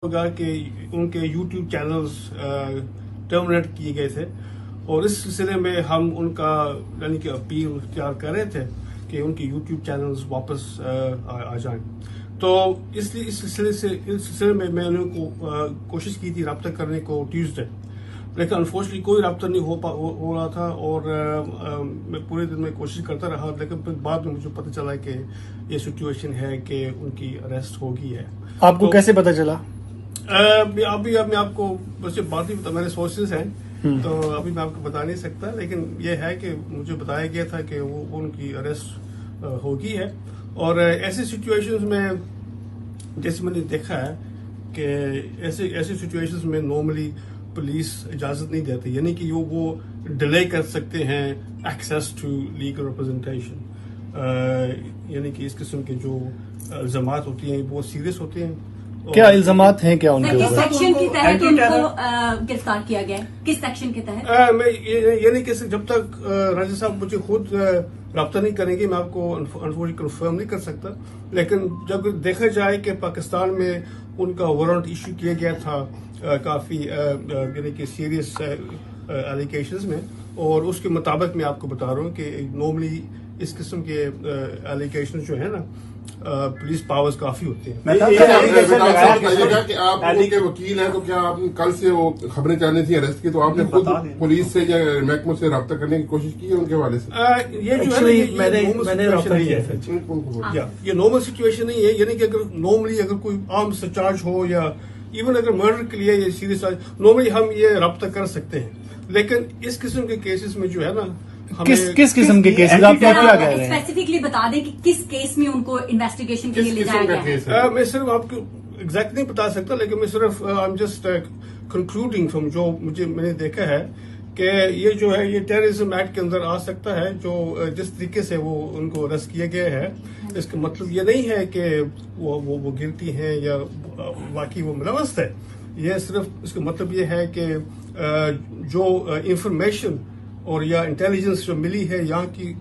ہوگا کہ ان کے یوٹیوب چینلز ٹرمینیٹ کیے گئے تھے اور اس سلسلے میں ہم ان کا یعنی کہ اپیل اختیار کر رہے تھے کہ ان کے یوٹیوب چینلز واپس آ جائیں. تو اس سلسلے میں میں نے کوشش کی تھی رابطہ کرنے کو ٹیوزڈے، لیکن انفارچونیٹلی کوئی رابطہ نہیں ہو رہا تھا اور میں پورے دن میں کوشش کرتا رہا، لیکن پھر بعد میں مجھے پتہ چلا کہ یہ سچویشن ہے کہ ان کی اریسٹ ہو گئی ہے. آپ کو کیسے پتہ چلا؟ ابھی میں آپ کو بس یہ بات نہیں، میرے سورسز ہیں تو ابھی میں آپ کو بتا نہیں سکتا، لیکن یہ ہے کہ مجھے بتایا گیا تھا کہ وہ ان کی اریسٹ ہو گئی ہے. اور ایسی سچویشنز میں جیسے میں نے دیکھا ہے کہ ایسی سچویشنز میں نارملی پولیس اجازت نہیں دیتی، یعنی کہ وہ ڈیلے کر سکتے ہیں ایکسیس ٹو لیگل ریپرزنٹیشن، یعنی کہ اس قسم کے جو الزامات ہوتی ہیں بہت سیریس ہوتے ہیں. کیا الزامات ہیں کیا ان کے کس سیکشن کے تحت ان کو گرفتار کیا گیا؟ کس سیکشن کے تحت؟ میں یعنی کہ جب تک راجہ صاحب مجھے خود رابطہ نہیں کریں گے میں آپ کو انفارچونیٹلی کنفرم نہیں کر سکتا، لیکن جب دیکھا جائے کہ پاکستان میں ان کا وارنٹ ایشو کیا گیا تھا کافی یعنی کہ سیریس ایلیگیشنز میں، اور اس کے مطابق میں آپ کو بتا رہا ہوں کہ نارملی اس قسم کے ایلیگیشنز جو ہیں نا پولیس پاورز کافی ہوتے ہیں. کہ آپ ان کے وکیل ہیں، تو کیا آپ کل سے وہ خبریں چاہنے تھیں اریسٹ کی، تو آپ نے خود پولیس سے یا محکموں سے رابطہ کرنے کی کوشش کی ہے ان کے حوالے سے؟ یہ جو ہے یہ نارمل سچویشن نہیں ہے، یعنی کہ اگر نارملی اگر کوئی عام سے چارج ہو یا ایون اگر مرڈر کے لیے یا سیریس نارملی ہم یہ رابطہ کر سکتے ہیں، لیکن اس قسم کے کیسز میں جو ہے نا کس قسم کے کیسز آپ کیا کہہ رہے ہیں؟ اسپیسیفکلی بتا دیں کہ کس کیس میں ان کو انویسٹیگیشن کے لیے لے جایا گیا ہے. میں صرف آپ کو ایگزیکٹ نہیں بتا سکتا، لیکن میں صرف I am just concluding from جو میں نے دیکھا ہے کہ یہ جو ہے یہ ٹیررزم ایکٹ کے اندر آ سکتا ہے. جو جس طریقے سے وہ ان کو اریسٹ کیا گیا ہے، اس کا مطلب یہ نہیں ہے کہ وہ گلٹی ہیں یا واقعی وہ ملوث ہے. یہ صرف اس کا مطلب یہ ہے کہ جو انفارمیشن اور یا انٹیلیجنس جو ملی ہے یہاں کی